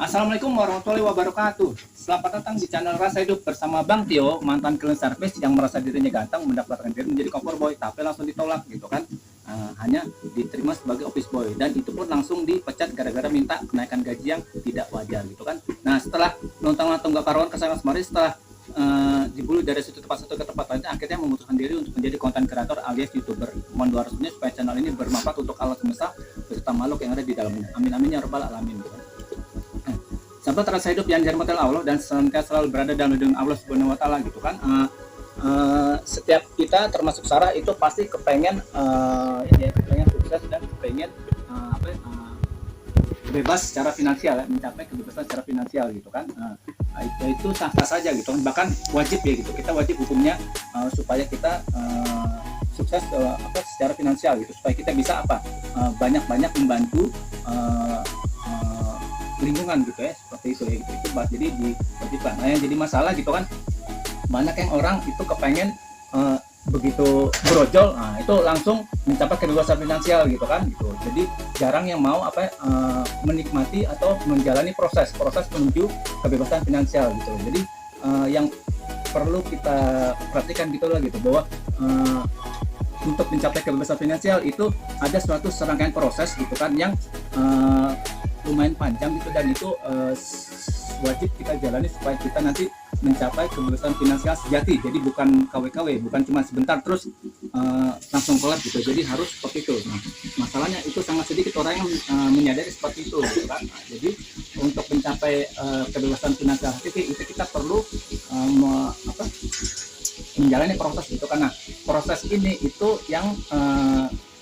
Assalamualaikum warahmatullahi wabarakatuh. Selamat datang di channel Rasa Hidup bersama Bang Tio, mantan cleaning service yang merasa dirinya ganteng, mendaftarkan diri menjadi cover boy, tapi langsung ditolak gitu kan. Hanya diterima sebagai office boy, dan itu pun langsung dipecat gara-gara minta kenaikan gaji yang tidak wajar gitu kan. Nah, setelah lontang-lantung gak karuan kesana kemari, setelah dibully dari satu tempat satu ke tempat lainnya, akhirnya memutuskan diri untuk menjadi konten kreator alias youtuber. Mohon doa restunya supaya channel ini bermanfaat untuk alam semesta beserta makhluk yang ada di dalamnya. Amin amin ya rabbal alamin gitu kan. Sahabat Rasa Hidup yang dirahmati Allah dan senantiasa selalu berada dalam lindungan Allah Subhanahu wa taala gitu kan. Setiap kita termasuk Sarah itu pasti kepengen kepengen sukses dan kepengen bebas secara finansial ya, mencapai kebebasan secara finansial gitu kan. Itu sah-sah saja gitu kan, bahkan wajib ya gitu, kita wajib hukumnya supaya kita sukses secara finansial gitu, supaya kita bisa banyak-banyak membantu lingkungan gitu ya, seperti itu ya gitu. Itu jadi diwajibkan. Nah, yang jadi masalah gitu kan, banyak yang orang itu kepengen begitu brojol, itu langsung mencapai kebebasan finansial gitu kan gitu. Jadi jarang yang mau menikmati atau menjalani proses menuju kebebasan finansial gitu. Jadi yang perlu kita perhatikan gitu lah gitu, bahwa untuk mencapai kebebasan finansial itu ada suatu serangkaian proses gitu kan, yang lumayan panjang gitu, dan itu wajib kita jalani supaya kita nanti mencapai kebebasan finansial sejati. Jadi bukan KW-KW, bukan cuma sebentar terus langsung kelar gitu. Jadi harus seperti itu. Nah, masalahnya itu sangat sedikit orang yang menyadari seperti itu gitu kan. Nah, jadi untuk mencapai kebebasan finansial itu kita perlu menjalani proses gitu, karena proses ini itu yang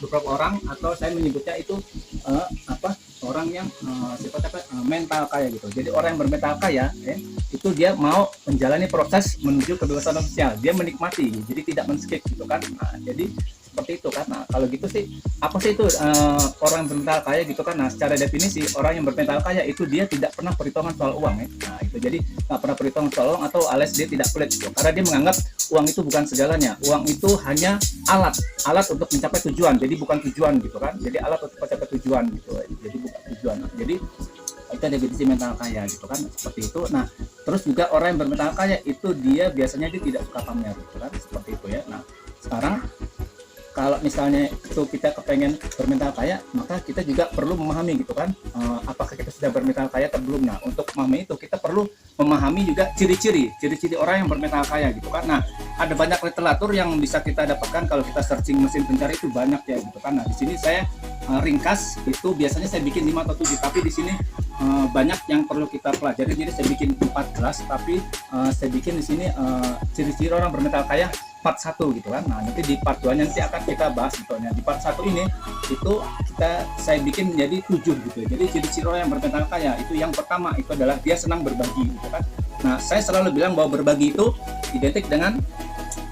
beberapa orang, atau saya menyebutnya itu orang yang mental kaya gitu. Jadi orang yang bermental kaya itu dia mau menjalani proses menuju kebebasan finansial, dia menikmati, jadi tidak men-skip gitu kan. Nah, jadi seperti itu kan. Nah, kalau gitu sih, apa sih itu orang bermental kaya gitu kan. Nah, secara definisi orang yang bermental kaya itu dia tidak pernah perhitungan soal uang ya. Nah, itu jadi nggak pernah perhitungan soal uang, atau alias dia tidak pelit gitu, karena dia menganggap uang itu bukan segalanya. Uang itu hanya alat untuk mencapai tujuan, jadi bukan tujuan gitu kan. Jadi alat untuk mencapai tujuan gitu, jadi bukan tujuan. Nah, jadi itu definisi mental kaya gitu kan, seperti itu. Nah, terus juga orang yang bermental kaya itu dia biasanya dia tidak suka pamer gitu kan, seperti itu ya. Nah, sekarang kalau misalnya itu kita kepengen bermental kaya, maka kita juga perlu memahami gitu kan, apakah kita sudah bermental kaya atau belum. Nah, untuk memahami itu kita perlu memahami juga ciri-ciri orang yang bermental kaya gitu kan. Nah, ada banyak literatur yang bisa kita dapatkan kalau kita searching mesin pencari, itu banyak ya gitu kan. Nah, di sini saya ringkas, itu biasanya saya bikin 5 atau 7, tapi di sini banyak yang perlu kita pelajari. Jadi saya bikin 4 kelas, tapi saya bikin di sini ciri-ciri orang bermental kaya part 1 gitu kan. Nah, nanti di part 2 nanti akan kita bahas gitu. Nah, di part 1 ini itu saya bikin menjadi 7 gitu. Jadi ciri-ciri orang yang bermental kaya itu, yang pertama itu adalah dia senang berbagi gitu kan. Nah, saya selalu bilang bahwa berbagi itu identik dengan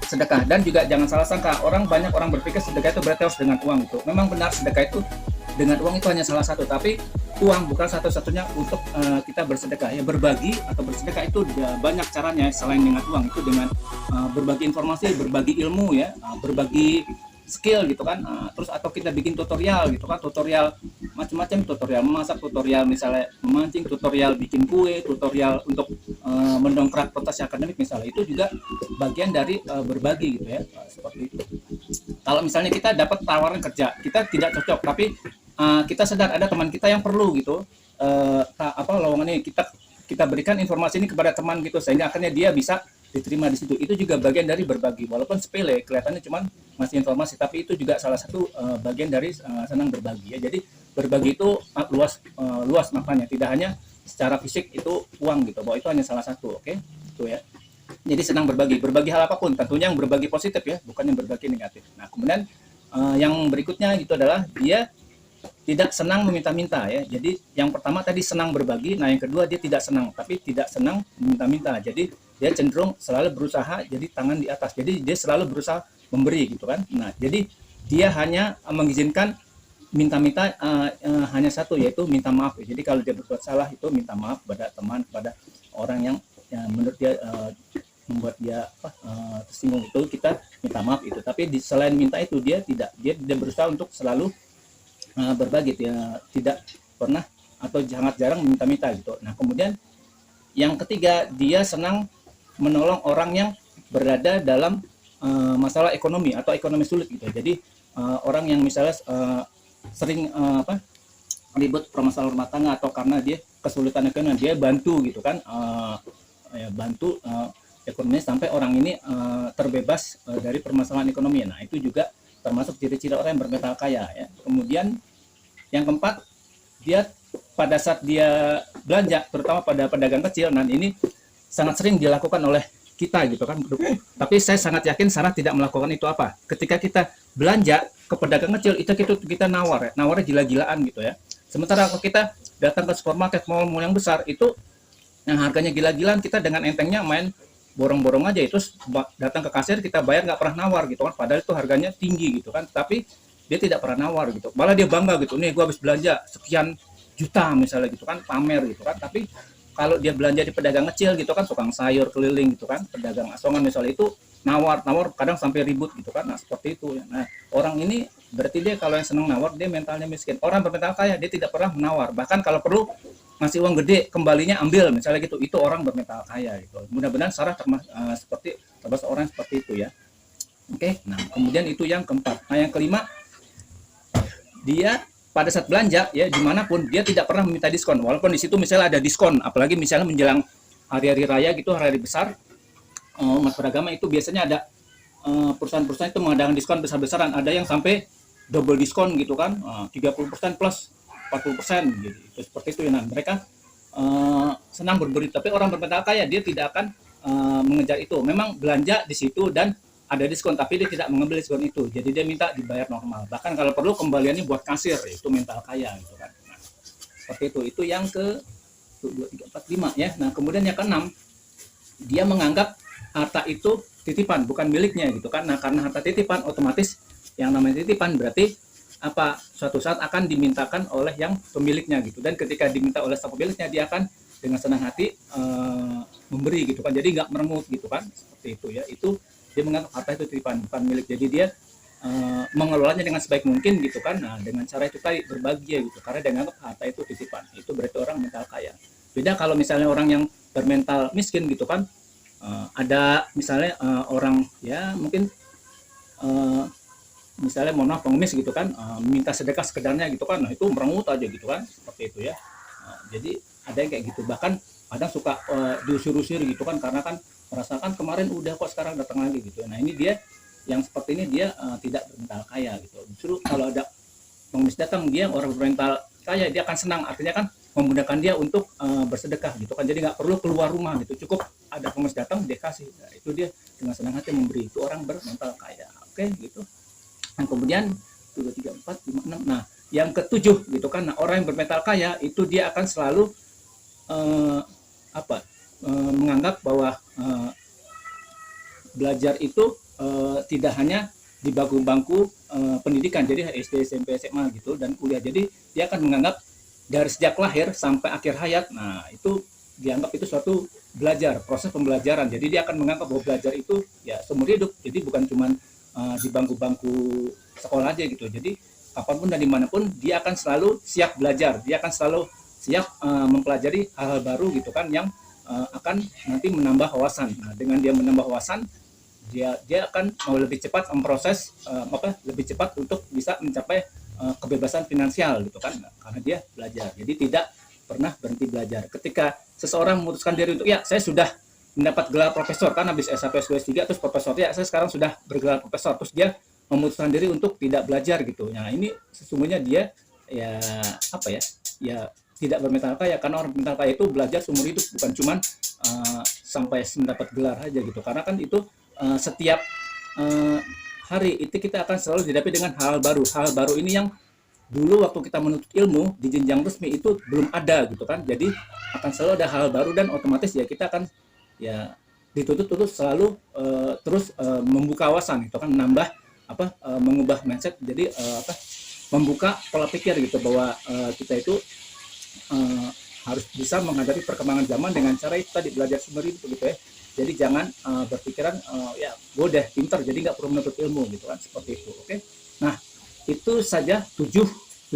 sedekah. Dan juga jangan salah sangka, banyak orang berpikir sedekah itu berarti harus dengan uang gitu. Memang benar, sedekah itu dengan uang itu hanya salah satu, tapi uang bukan satu-satunya untuk kita bersedekah ya. Berbagi atau bersedekah itu banyak caranya selain dengan uang, itu dengan berbagi informasi, berbagi ilmu ya, berbagi skill gitu kan. Terus atau kita bikin tutorial gitu kan, tutorial macam-macam, tutorial memasak, tutorial misalnya memancing, tutorial bikin kue, tutorial untuk mendongkrak prestasi akademik misalnya, itu juga bagian dari berbagi gitu ya, seperti itu. Kalau misalnya kita dapat tawaran kerja, kita tidak cocok, tapi kita sadar ada teman kita yang perlu gitu lowongan ini, kita berikan informasi ini kepada teman gitu, sehingga akhirnya dia bisa diterima di situ. Itu juga bagian dari berbagi, walaupun sepele kelihatannya cuman masih informasi, tapi itu juga salah satu bagian dari senang berbagi ya. Jadi berbagi itu luas maknanya, tidak hanya secara fisik itu uang gitu, bahwa itu hanya salah satu. Oke, itu ya. Jadi senang berbagi hal apapun, tentunya yang berbagi positif ya, bukan yang berbagi negatif. Nah, kemudian yang berikutnya itu adalah dia tidak senang meminta-minta ya. Jadi yang pertama tadi senang berbagi, nah yang kedua dia tidak senang meminta-minta. Jadi dia cenderung selalu berusaha jadi tangan di atas. Jadi dia selalu berusaha memberi gitu kan. Nah, jadi dia hanya mengizinkan minta-minta hanya satu, yaitu minta maaf. Jadi kalau dia berbuat salah itu minta maaf pada teman, pada orang yang menurut dia membuat dia tersinggung, itu kita minta maaf itu. Tapi selain minta itu dia tidak berusaha untuk selalu berbagi, tidak pernah atau sangat jarang meminta-minta gitu. Nah kemudian yang ketiga, dia senang menolong orang yang berada dalam masalah ekonomi atau ekonomi sulit gitu. Jadi orang yang misalnya sering ribut permasalahan rumah tangga atau karena dia kesulitan ekonomi, dia bantu gitu kan, bantu ekonominya sampai orang ini terbebas dari permasalahan ekonomi. Nah itu juga termasuk ciri-ciri orang yang bermental kaya ya. Kemudian yang keempat, dia pada saat dia belanja, terutama pada pedagang kecil, nah ini sangat sering dilakukan oleh kita gitu kan. Tapi saya sangat yakin Sarah tidak melakukan itu apa. Ketika kita belanja ke pedagang kecil, itu kita nawar ya, nawarnya gila-gilaan gitu ya. Sementara kalau kita datang ke supermarket, mall-mall yang besar, itu yang harganya gila-gilaan, kita dengan entengnya main borong-borong aja, itu datang ke kasir kita bayar nggak pernah nawar gitu kan, padahal itu harganya tinggi gitu kan, tapi dia tidak pernah nawar gitu, malah dia bangga gitu, nih gua habis belanja sekian juta misalnya gitu kan, pamer gitu kan. Tapi kalau dia belanja di pedagang kecil gitu kan, tukang sayur keliling gitu kan, pedagang asongan misalnya, itu nawar kadang sampai ribut gitu kan. Nah seperti itu ya. Nah orang ini berarti dia kalau yang senang nawar, dia mentalnya miskin. Orang bermental kaya, dia tidak pernah menawar, bahkan kalau perlu ngasih uang gede, kembalinya ambil misalnya gitu, itu orang bermental kaya gitu. Mudah-mudahan Sarah termasuk orang seperti itu ya. Oke, nah kemudian itu yang keempat. Nah yang kelima, dia pada saat belanja ya dimanapun, dia tidak pernah meminta diskon, walaupun di situ misalnya ada diskon, apalagi misalnya menjelang hari-hari raya gitu, hari-hari besar, umat beragama itu biasanya ada perusahaan-perusahaan itu mengadakan diskon besar-besaran, ada yang sampai double diskon gitu kan, 30% plus 40% gitu. Itu seperti itu ya. Nah, mereka senang berberi, tapi orang bermental kaya dia tidak akan mengejar itu. Memang belanja di situ dan ada diskon, tapi dia tidak mengambil diskon itu. Jadi dia minta dibayar normal. Bahkan kalau perlu kembaliannya buat kasir, itu mental kaya gitu kan. Nah, seperti itu. Itu yang ke 2, 3, 4, 5 ya. Nah, kemudian yang keenam, dia menganggap harta itu titipan, bukan miliknya gitu kan. Nah, karena harta titipan, otomatis yang namanya titipan berarti suatu saat akan dimintakan oleh yang pemiliknya gitu. Dan ketika diminta oleh sang pemiliknya, dia akan dengan senang hati memberi gitu kan. Jadi nggak merengut gitu kan. Seperti itu ya. Itu dia menganggap harta itu titipan, bukan milik. Jadi dia mengelolanya dengan sebaik mungkin gitu kan. Nah dengan cara itu tadi, berbagi gitu, karena dia menganggap harta itu titipan. Itu berarti orang mental kaya. Beda kalau misalnya orang yang bermental miskin gitu kan, ada misalnya orang ya mungkin misalnya mohon maaf pengemis gitu kan, minta sedekah sekedarnya gitu kan, nah itu merengut aja gitu kan, seperti itu ya. Jadi ada yang kayak gitu, bahkan kadang suka diusir-usir gitu kan, karena kan merasakan kemarin udah kok sekarang datang lagi gitu. Nah ini dia yang seperti ini, dia tidak bermental kaya gitu. Justru kalau ada pengemis datang, dia orang bermental kaya, dia akan senang, artinya kan memudahkan dia untuk bersedekah gitu kan. Jadi nggak perlu keluar rumah gitu, cukup ada pengemis datang dia kasih. Nah, itu dia dengan senang hati memberi, itu orang bermental kaya. Oke gitu. Nah, kemudian 2, 3, 4, 5, 6. Nah, yang ketujuh gitu kan. Nah, orang yang bermental kaya itu dia akan selalu menganggap bahwa belajar itu tidak hanya di bangku-bangku pendidikan, jadi SD, SMP, SMA gitu dan kuliah. Jadi dia akan menganggap dari sejak lahir sampai akhir hayat. Nah, itu dianggap itu suatu belajar, proses pembelajaran. Jadi dia akan menganggap bahwa belajar itu ya seumur hidup. Jadi bukan cuma di bangku-bangku sekolah aja gitu. Jadi kapanpun dan dimanapun dia akan selalu siap belajar, dia akan selalu siap mempelajari hal-hal baru gitu kan, yang akan nanti menambah wawasan. Nah, dengan dia menambah wawasan, dia akan lebih cepat memproses lebih cepat untuk bisa mencapai kebebasan finansial gitu kan, nah, karena dia belajar. Jadi tidak pernah berhenti belajar. Ketika seseorang memutuskan diri untuk ya saya sudah mendapat gelar profesor kan, habis S1, S2, S3 terus profesor, ya saya sekarang sudah bergelar profesor, terus dia memutuskan diri untuk tidak belajar gitu. Nah ini sesungguhnya dia ya tidak bermental kaya, karena orang bermental kaya itu belajar seumur hidup, bukan cuman sampai mendapat gelar aja gitu. Karena kan itu setiap hari itu kita akan selalu dihadapi dengan hal baru. Hal baru ini yang dulu waktu kita menuntut ilmu di jenjang resmi itu belum ada gitu kan. Jadi akan selalu ada hal baru, dan otomatis ya kita akan ya dituntut selalu terus membuka wawasan gitu kan, menambah mengubah mindset, jadi membuka pola pikir gitu, bahwa kita itu harus bisa menghadapi perkembangan zaman dengan cara itu tadi, belajar sendiri gitu ya. Jadi jangan berpikiran ya gue udah pintar jadi nggak perlu menuntut ilmu gitu kan, seperti itu. Oke. Nah itu saja 7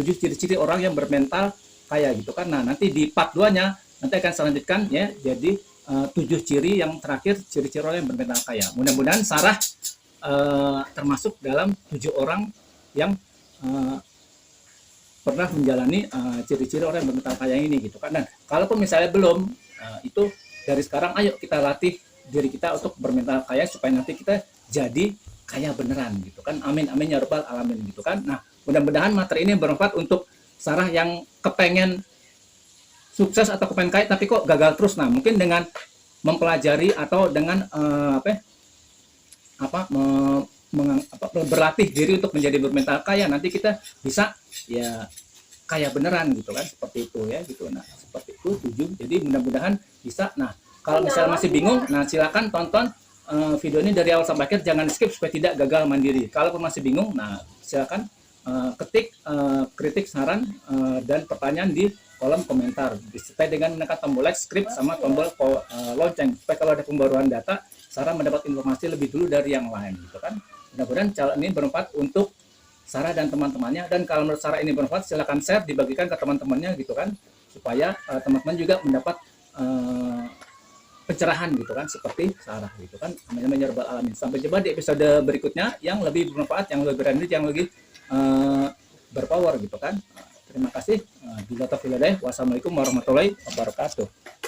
ciri-ciri orang yang bermental kaya gitu kan. Nah, nanti di part 2-nya nanti akan selanjutkan ya, jadi 7 ciri yang terakhir, ciri-ciri orang yang bermental kaya. Mudah-mudahan Sarah termasuk dalam 7 orang yang pernah menjalani ciri-ciri orang yang bermental kaya ini gitu kan. Dan kalaupun misalnya belum, itu dari sekarang ayo kita latih diri kita untuk bermental kaya supaya nanti kita jadi kaya beneran gitu kan. Amin amin ya rabbal alamin gitu kan. Nah, mudah-mudahan materi ini bermanfaat untuk Sarah yang kepengen sukses atau kepengen kaya tapi kok gagal terus. Nah, mungkin dengan mempelajari atau dengan berlatih diri untuk menjadi bermental kaya, nanti kita bisa ya kaya beneran gitu kan, seperti itu ya gitu. Nah, seperti itu 7. Jadi mudah-mudahan bisa. Nah, kalau misalnya masih bingung, nah silakan tonton video ini dari awal sampai akhir, jangan skip supaya tidak gagal mandiri. Kalau masih bingung, nah silakan ketik kritik, saran dan pertanyaan di kolom komentar, disertai dengan menekan tombol like, subscribe sama tombol lonceng supaya kalau ada pembaruan data Sarah mendapat informasi lebih dulu dari yang lain gitu kan. Mudah-mudahan channel ini bermanfaat untuk Sarah dan teman-temannya, dan kalau menurut Sarah ini bermanfaat silakan share, dibagikan ke teman-temannya gitu kan, supaya teman-teman juga mendapat pencerahan gitu kan, seperti Sarah gitu kan. Amin ya rabbal alamin. Sampai jumpa di episode berikutnya yang lebih bermanfaat, yang lebih berani, yang lebih berpower gitu kan. Terima kasih. Wassalamualaikum warahmatullahi wabarakatuh.